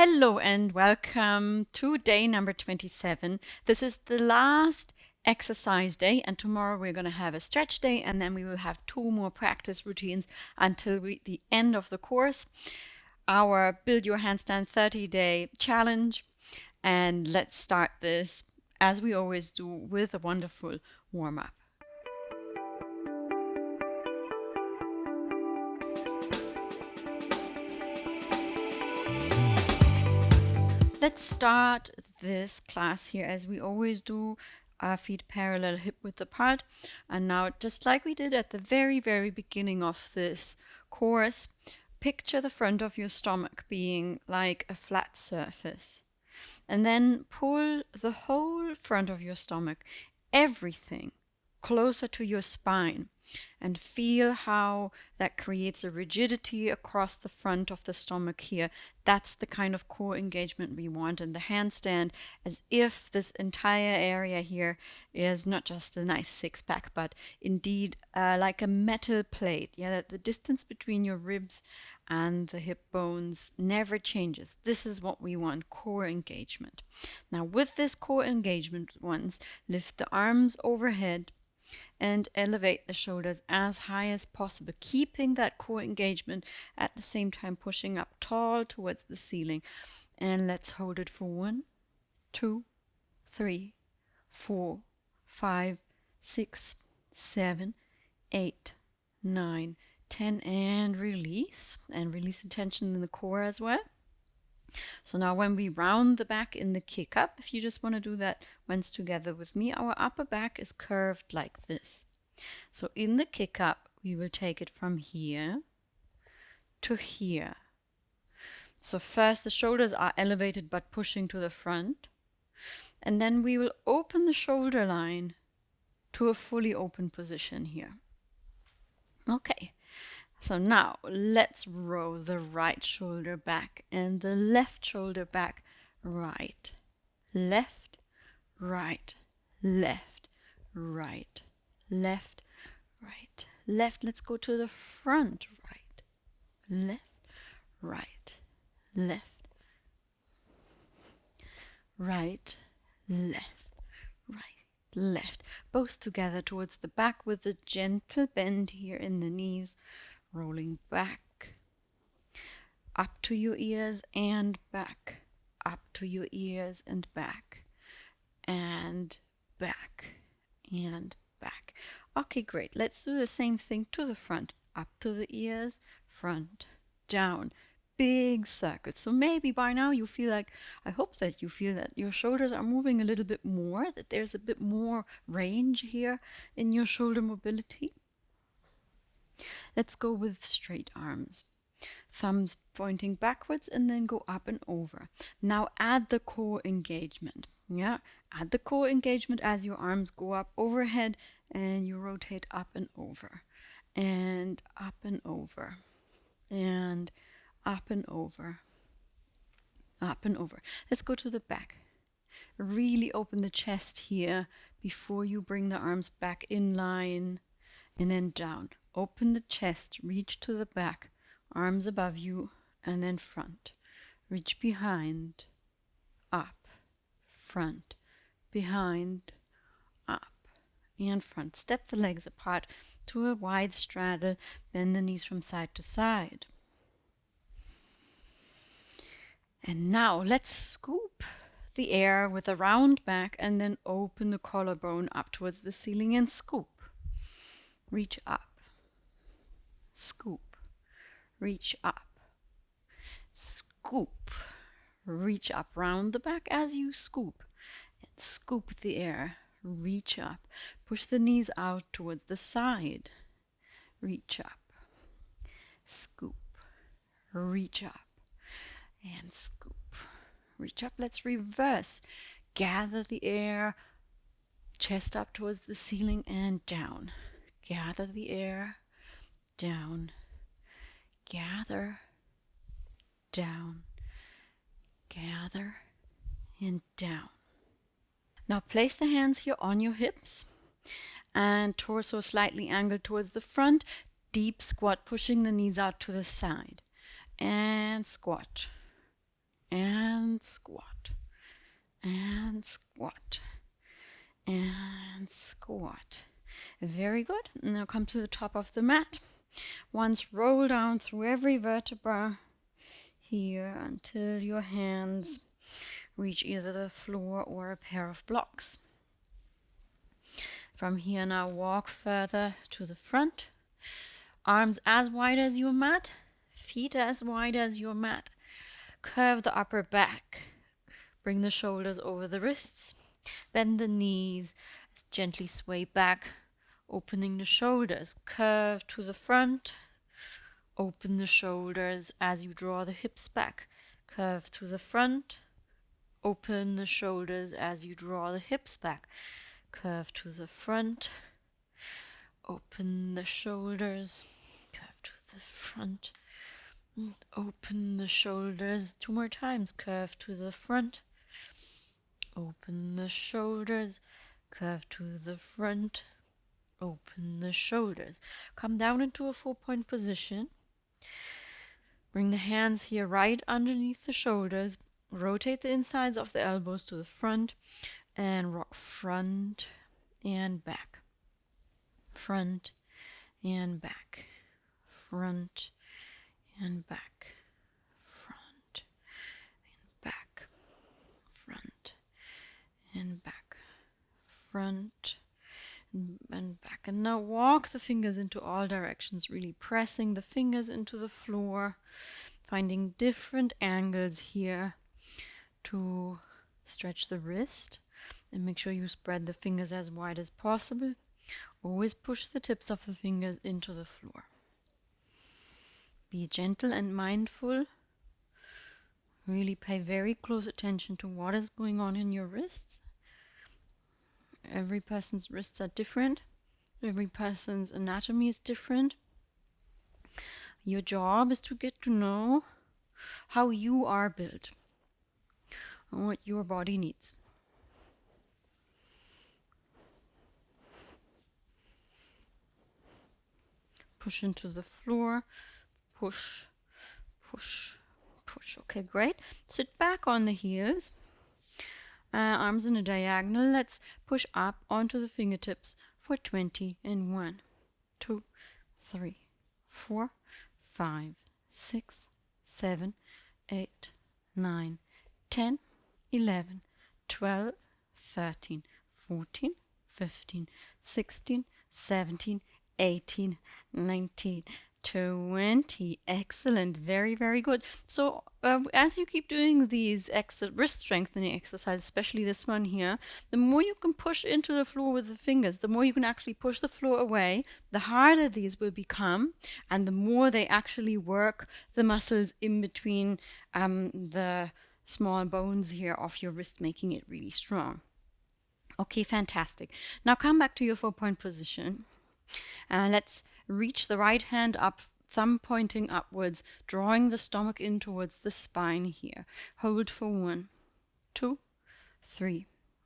Hello and welcome to day number 27. This is the last exercise day, and tomorrow we're going to have a stretch day, and then we will have two more practice routines until the end of the course, our Build Your Handstand 30-day challenge. And let's start this, as we always do, with a wonderful warm-up. Let's start this class here as we always do, feet parallel, hip width apart. And now, just like we did at the very, very beginning of this course, picture the front of your stomach being like a flat surface. And then pull the whole front of your stomach, everything, closer to your spine, and feel how that creates a rigidity across the front of the stomach here. That's the kind of core engagement we want in the handstand, as if this entire area here is not just a nice six-pack, but indeed like a metal plate. Yeah, that the distance between your ribs and the hip bones never changes. This is what we want, core engagement. Now with this core engagement, once lift the arms overhead and elevate the shoulders as high as possible, keeping that core engagement at the same time pushing up tall towards the ceiling. And let's hold it for 1, 2, 3, 4, 5, 6, 7, 8, 9, 10, and release the tension in the core as well. So now when we round the back in the kick up, if you just want to do that once together with me, our upper back is curved like this. So in the kick up, we will take it from here to here. So first the shoulders are elevated but pushing to the front. And then we will open the shoulder line to a fully open position here. Okay. So now let's row the right shoulder back and the left shoulder back. Right, left, right, left, right, left, right, left. Let's go to the front. Right, left, right, left, right, left, right, left. Both together towards the back with a gentle bend here in the knees. Rolling back, up to your ears and back, up to your ears and back, and back, and back. Okay, great. Let's do the same thing to the front, up to the ears, front, down. Big circuits. So maybe by now you feel like, I hope that you feel that your shoulders are moving a little bit more, that there's a bit more range here in your shoulder mobility. Let's go with straight arms. Thumbs pointing backwards and then go up and over. Now add the core engagement. Yeah, add the core engagement as your arms go up overhead and you rotate up and over. And up and over. And up and over. Up and over. Let's go to the back. Really open the chest here before you bring the arms back in line and then down. Open the chest, reach to the back, arms above you, and then front. Reach behind, up, front, behind, up, and front. Step the legs apart to a wide straddle, bend the knees from side to side. And now let's scoop the air with a round back and then open the collarbone up towards the ceiling and scoop. Reach up. Scoop, reach up, scoop, reach up, round the back as you scoop, and scoop the air, reach up, push the knees out towards the side, reach up, scoop, reach up, and scoop, reach up. Let's reverse, gather the air, chest up towards the ceiling and down, gather the air, down, gather, down, gather, and down. Now place the hands here on your hips and torso slightly angled towards the front. Deep squat, pushing the knees out to the side. And squat, and squat, and squat, and squat. Very good. Now come to the top of the mat. Once roll down through every vertebra here until your hands reach either the floor or a pair of blocks. From here now walk further to the front. Arms as wide as your mat, feet as wide as your mat. Curve the upper back. Bring the shoulders over the wrists. Bend the knees. Gently sway back, opening the shoulders. Curve to the front. Open the shoulders as you draw the hips back. Curve to the front. Open the shoulders as you draw the hips back. Curve to the front. Open the shoulders. Curve to the front. Open the shoulders. 2 more times. Curve to the front. Open the shoulders. Curve to the front. Open the shoulders. Come down into a 4-point position. Bring the hands here right underneath the shoulders. Rotate the insides of the elbows to the front and rock front and back. Front and back. Front and back. Front and back. Front and back. Front and back. And now walk the fingers into all directions, really pressing the fingers into the floor, finding different angles here to stretch the wrist, and make sure you spread the fingers as wide as possible. Always push the tips of the fingers into the floor. Be gentle and mindful. Really pay very close attention to what is going on in your wrists. Every person's wrists are different. Every person's anatomy is different. Your job is to get to know how you are built and what your body needs. Push into the floor. Push, push, push. Okay, great. Sit back on the heels. Arms in a diagonal. Let's push up onto the fingertips for 20 and 1, 2, 3, 4, 5, 6, 7, 8, 9, 10, 11, 12, 13, 14, 15, 16, 17, 18, 19, 20. Excellent. Very, very good. So as you keep doing these wrist strengthening exercises, especially this one here, the more you can push into the floor with the fingers, the more you can actually push the floor away, the harder these will become, and the more they actually work the muscles in between the small bones here of your wrist, making it really strong. Okay, fantastic. Now come back to your 4-point position. Let's reach the right hand up, thumb pointing upwards, drawing the stomach in towards the spine here. Hold for 1, 2, 3,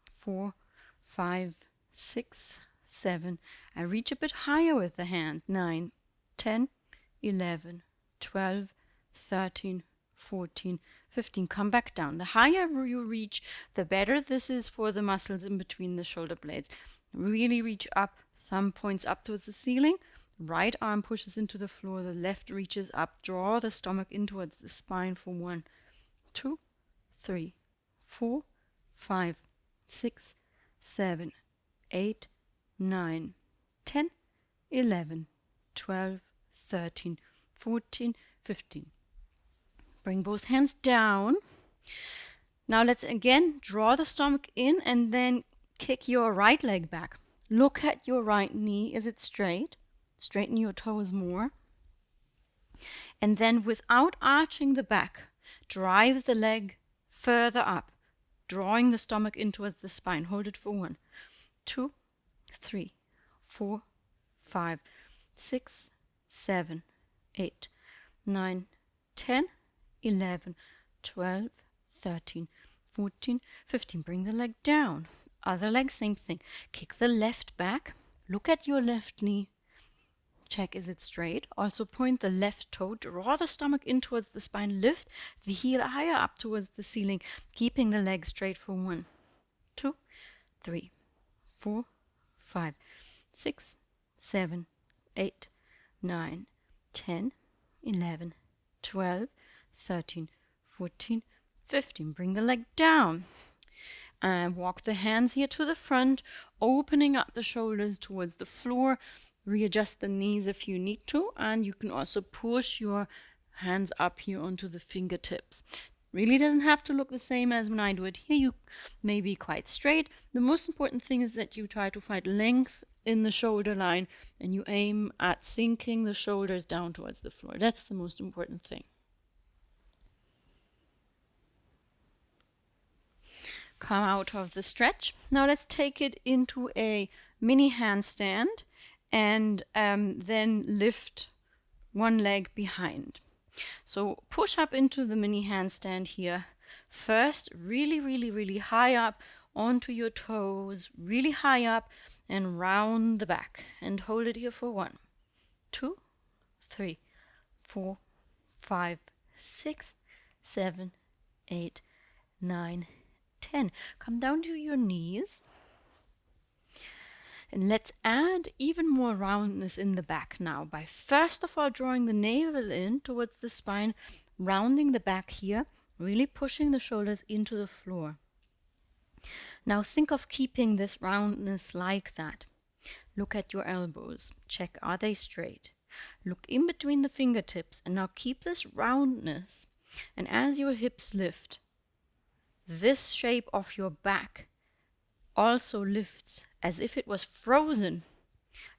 4, 5, 6, 7. And reach a bit higher with the hand. 9, 10, 11, 12, 13, 14, 15. Come back down. The higher you reach, the better this is for the muscles in between the shoulder blades. Really reach up, thumb points up towards the ceiling. Right arm pushes into the floor, the left reaches up. Draw the stomach in towards the spine for 1, 2, 3, 4, 5, 6, 7, 8, 9, 10, 11, 12, 13, 14, 15. Bring both hands down. Now let's again draw the stomach in and then kick your right leg back. Look at your right knee. Is it straight? Straighten your toes more. And then without arching the back, drive the leg further up, drawing the stomach in towards the spine. Hold it for 1, 2, 3, 4, 5, 6, 7, 8, 9, 10, 11, 12, 13, 14, 15. Bring the leg down. Other leg, same thing. Kick the left back. Look at your left knee. Check, is it straight? Also point the left toe, draw the stomach in towards the spine, lift the heel higher up towards the ceiling, keeping the leg straight for 1, 2, 3, 4, 5, 6, 7, 8, 9, 10, 11, 12, 13, 14, 15. Bring the leg down. And walk the hands here to the front, opening up the shoulders towards the floor. Readjust the knees if you need to, and you can also push your hands up here onto the fingertips. Really doesn't have to look the same as when I do it here. You may be quite straight. The most important thing is that you try to find length in the shoulder line, and you aim at sinking the shoulders down towards the floor. That's the most important thing. Come out of the stretch. Now let's take it into a mini handstand and then lift one leg behind. So push up into the mini handstand here. First, really high up onto your toes, really high up, and round the back. And hold it here for 1, 2, 3, 4, 5, 6, 7, 8, 9, 10. Come down to your knees. And let's add even more roundness in the back now by first of all drawing the navel in towards the spine, rounding the back here, really pushing the shoulders into the floor. Now think of keeping this roundness like that. Look at your elbows. Check, are they straight? Look in between the fingertips and now keep this roundness. And as your hips lift, this shape of your back also lifts as if it was frozen.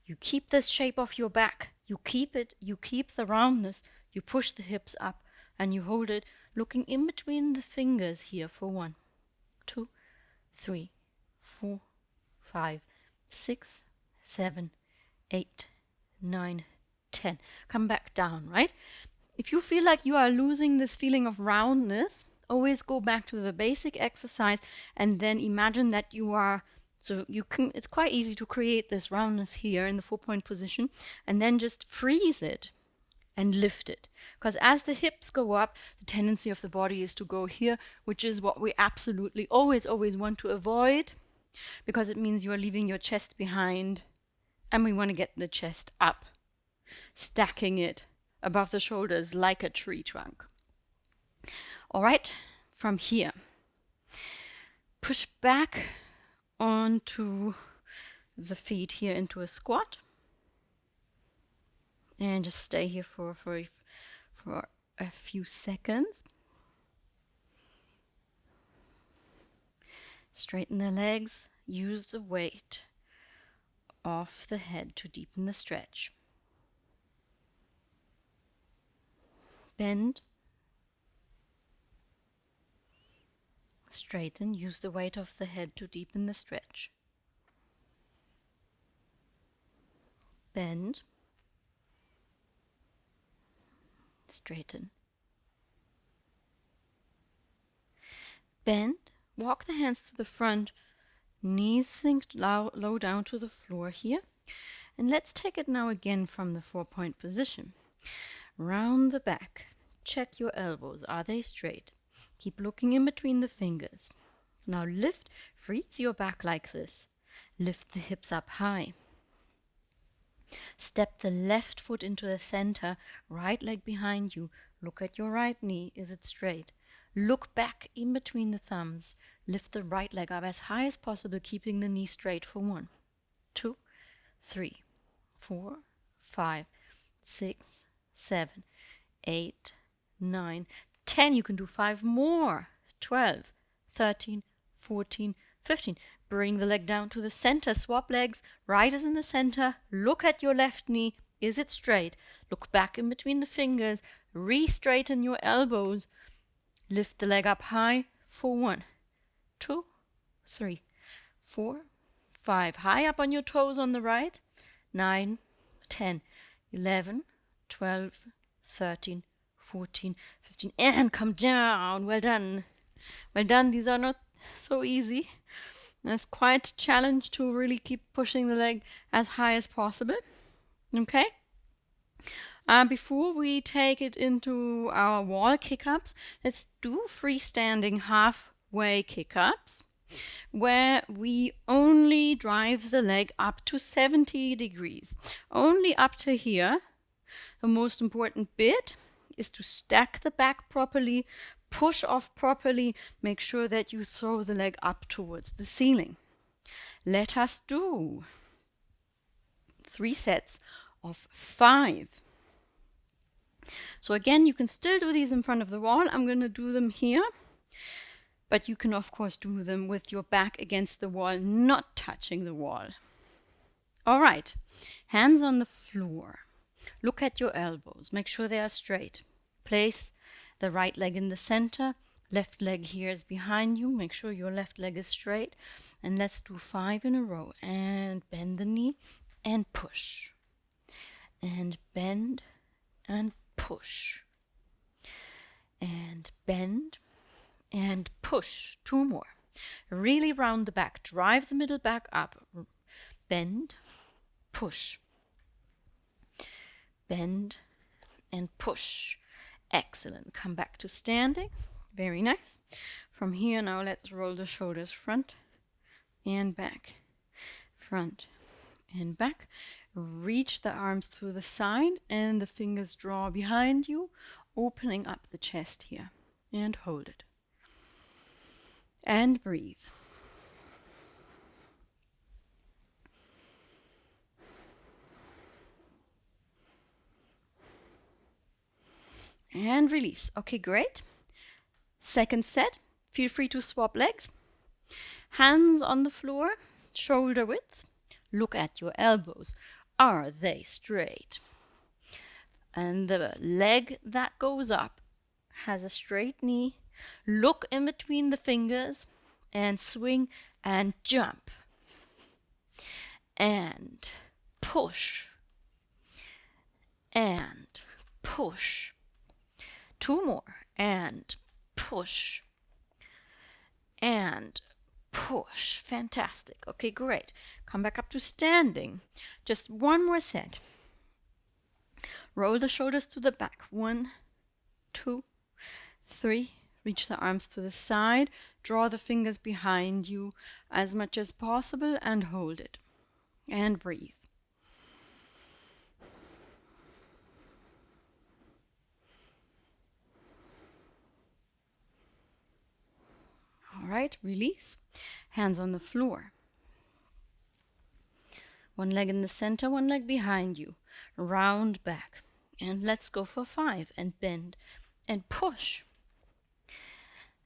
You keep this shape of your back. You keep it. You keep the roundness. You push the hips up and you hold it, looking in between the fingers here for 1, 2, 3, 4, 5, 6, 7, 8, 9, 10. Come back down, right? If you feel like you are losing this feeling of roundness, always go back to the basic exercise and then imagine that you are, so you can, it's quite easy to create this roundness here in the 4-point position and then just freeze it and lift it. Because as the hips go up, the tendency of the body is to go here, which is what we absolutely always want to avoid, because it means you are leaving your chest behind and we want to get the chest up, stacking it above the shoulders like a tree trunk. All right, from here, push back onto the feet here into a squat. And just stay here for a few seconds. Straighten the legs. Use the weight of the head to deepen the stretch. Bend. Straighten. Use the weight of the head to deepen the stretch. Bend. Straighten. Bend. Walk the hands to the front. Knees sink low down to the floor here. And let's take it now again from the 4-point position. Round the back. Check your elbows. Are they straight? Keep looking in between the fingers. Now lift, freeze your back like this. Lift the hips up high. Step the left foot into the center, right leg behind you. Look at your right knee. Is it straight? Look back in between the thumbs. Lift the right leg up as high as possible, keeping the knee straight for 1, 2, 3, 4, 5, 6, 7, 8, 9, 10. You can do 5 more. 12, 13, 14, 15. Bring the leg down to the center. Swap legs. Right is in the center. Look at your left knee. Is it straight? Look back in between the fingers. Re-straighten your elbows. Lift the leg up high for 1, 2, 3, 4, 5. High up on your toes on the right. 9, 10, 11, 12, 13, 14, 15. And come down. Well done. Well done. These are not so easy. It's quite a challenge to really keep pushing the leg as high as possible. Okay? Before we take it into our wall kick-ups, let's do freestanding halfway kick-ups, where we only drive the leg up to 70 degrees. Only up to here. The most important bit is to stack the back properly, push off properly, make sure that you throw the leg up towards the ceiling. Let us do 3 sets of 5. So again, you can still do these in front of the wall. I'm going to do them here. But you can, of course, do them with your back against the wall, not touching the wall. All right, hands on the floor. Look at your elbows. Make sure they are straight. Place the right leg in the center. Left leg here is behind you. Make sure your left leg is straight. And let's do 5 in a row. And bend the knee and push. And bend and push. And bend and push. 2 more. Really round the back. Drive the middle back up. Bend, push. Bend and push. Excellent. Come back to standing. Very nice. From here now let's roll the shoulders front and back. Front and back. Reach the arms to the side and the fingers draw behind you, opening up the chest here. And hold it. And breathe. And release. Okay, great. Second set. Feel free to swap legs. Hands on the floor, shoulder width. Look at your elbows. Are they straight? And the leg that goes up has a straight knee. Look in between the fingers and swing and jump. And push. And push. 2 more. And push. And push. Fantastic. Okay, great. Come back up to standing. Just 1 more set. Roll the shoulders to the back. 1, 2, 3. Reach the arms to the side. Draw the fingers behind you as much as possible and hold it. And breathe. All right, release. Hands on the floor. 1 leg in the center, 1 leg behind you. Round back. And let's go for 5. And bend and push.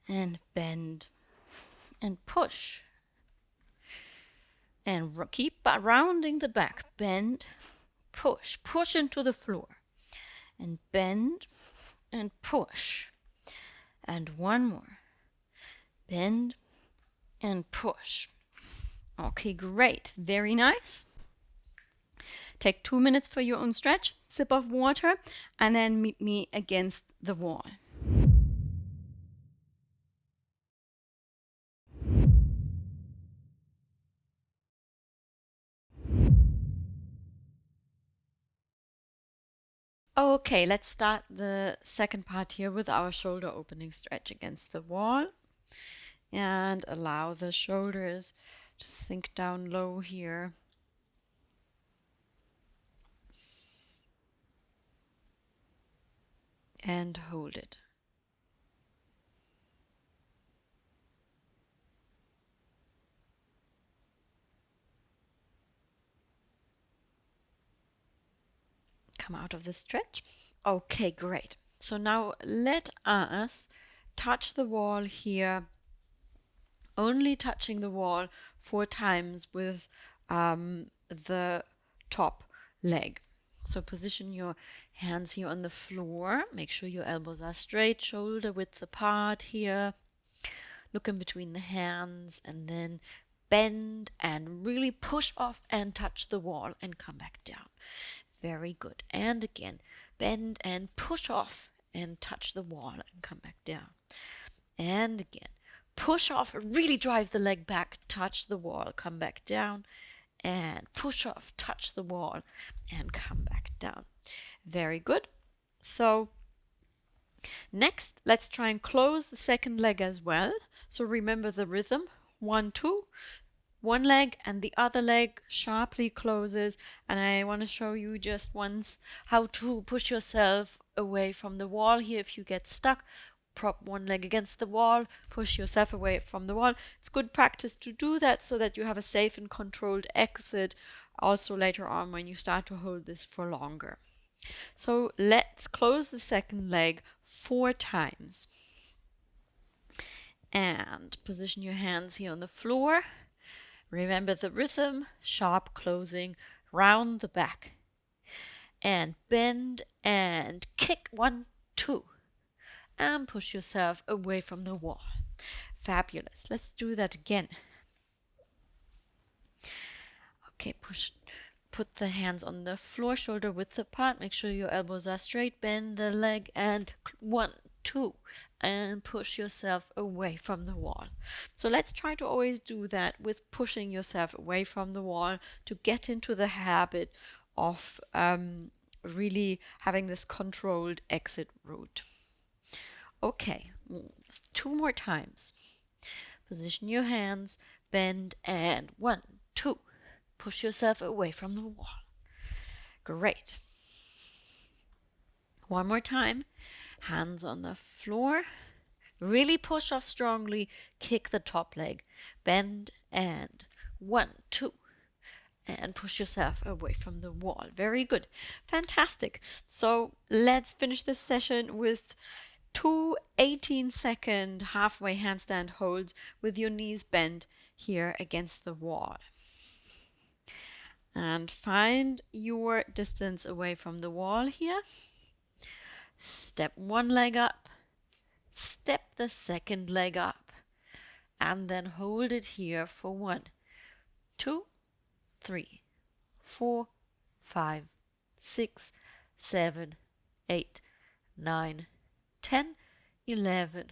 And bend and push. And keep rounding the back. Bend, push. Push into the floor. And bend and push. And 1 more. Bend and push. Okay, great. Very nice. Take 2 minutes for your own stretch, sip of water, and then meet me against the wall. Okay, let's start the second part here with our shoulder opening stretch against the wall. And allow the shoulders to sink down low here. And hold it. Come out of the stretch. Okay, great. So now let us touch the wall here, only touching the wall 4 times with the top leg. So position your hands here on the floor. Make sure your elbows are straight, shoulder width apart here. Look in between the hands and then bend and really push off and touch the wall and come back down. Very good. And again, bend and push off and touch the wall and come back down. And again, push off, really drive the leg back, touch the wall, come back down, and push off, touch the wall, and come back down. Very good. So next, let's try and close the second leg as well. So remember the rhythm, 1, 2, one leg and the other leg sharply closes, and I want to show you just once how to push yourself away from the wall here. If you get stuck, prop one leg against the wall, push yourself away from the wall. It's good practice to do that so that you have a safe and controlled exit also later on when you start to hold this for longer. So let's close the second leg 4 times. And position your hands here on the floor. Remember the rhythm, sharp closing, round the back. And bend and kick, 1, 2. And push yourself away from the wall. Fabulous. Let's do that again. Okay, put the hands on the floor, shoulder width apart. Make sure your elbows are straight. Bend the leg and 1, 2. And push yourself away from the wall. So let's try to always do that with pushing yourself away from the wall to get into the habit of really having this controlled exit route. Okay, 2 more times. Position your hands, bend, and 1, 2. Push yourself away from the wall. Great. One more time. Hands on the floor. Really push off strongly. Kick the top leg. Bend and 1, 2. And push yourself away from the wall. Very good. Fantastic. So let's finish this session with 2 18-second halfway handstand holds with your knees bent here against the wall. And find your distance away from the wall here. Step one leg up, step the second leg up, and then hold it here for 1, 2, 3, 4, 5, 6, 7, 8, 9, 10, 11,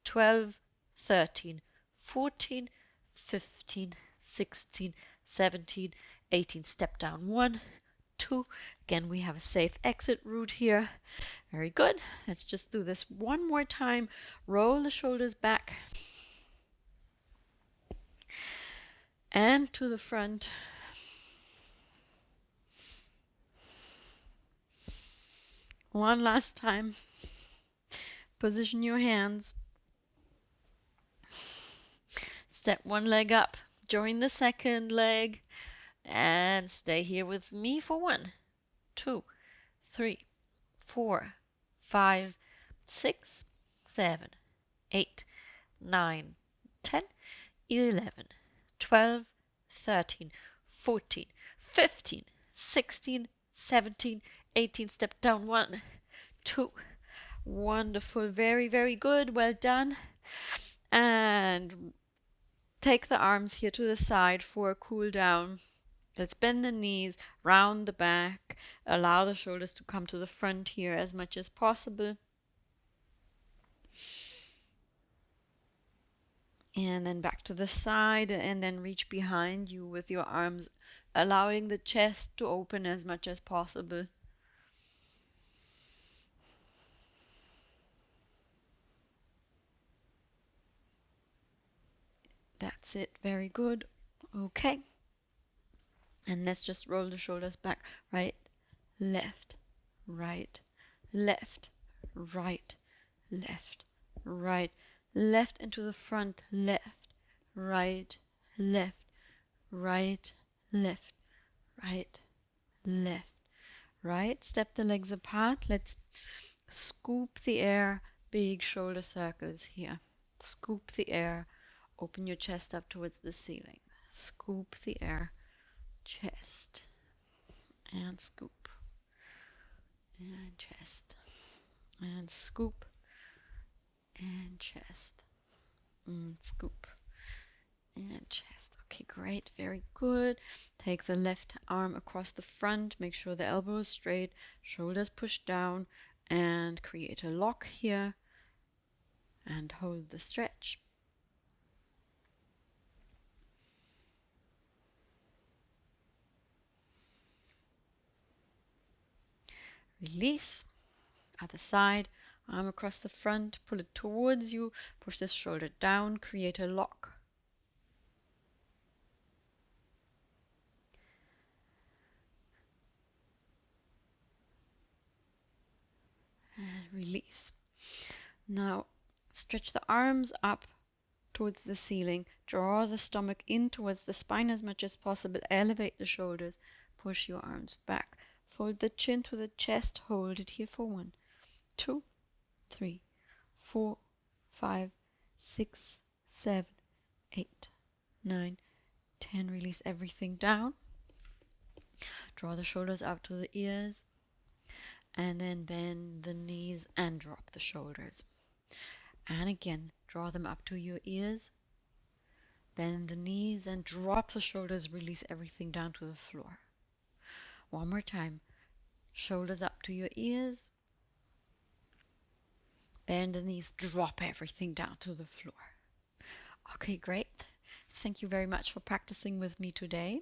12, 13, 14, 15, 16, 17, 18. Step down 1, 2. Again, we have a safe exit route here. Very good. Let's just do this one more time. Roll the shoulders back and to the front. One last time. Position your hands. Step one leg up. Join the second leg. And stay here with me for 1, 2, 3, 4, 5, 6, 7, 8, 9, 10, 11, 12, 13, 14, 15, 16, 17, 18. Step down 1, 2. Wonderful. Very, very good. Well done. And take the arms here to the side for a cool down. Let's bend the knees, round the back, allow the shoulders to come to the front here as much as possible. And then back to the side, and then reach behind you with your arms, allowing the chest to open as much as possible. That's it. Very good. Okay. And let's just roll the shoulders back. Right, left, right, left, right, left, right, left into the front, left, right, left, right, left, right, left, right. Step the legs apart. Let's scoop the air, big shoulder circles here. Scoop the air, open your chest up towards the ceiling. Scoop the air. Chest and scoop and chest and scoop and chest and scoop and chest. Okay, great, very good. Take the left arm across the front, make sure the elbow is straight, shoulders pushed down, and create a lock here and hold the stretch. Release. Other side, arm across the front, pull it towards you, push this shoulder down, create a lock. And release. Now stretch the arms up towards the ceiling, draw the stomach in towards the spine as much as possible, elevate the shoulders, push your arms back, fold the chin to the chest, hold it here for 1, 2, 3, 4, 5, 6, 7, 8, 9, 10. Release everything down. Draw the shoulders up to the ears, and then bend the knees and drop the shoulders. And again, draw them up to your ears, bend the knees and drop the shoulders, release everything down to the floor. One more time. Shoulders up to your ears, bend the knees, drop everything down to the floor. Okay, great. Thank you very much for practicing with me today.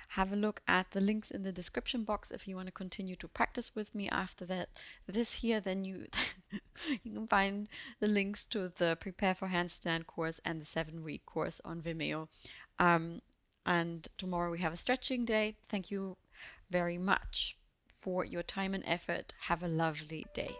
Have a look at the links in the description box if you want to continue to practice with me after this here, then you you can find the links to the Prepare for Handstand course and the 7-week course on Vimeo. And tomorrow we have a stretching day. Thank you very much for your time and effort. Have a lovely day.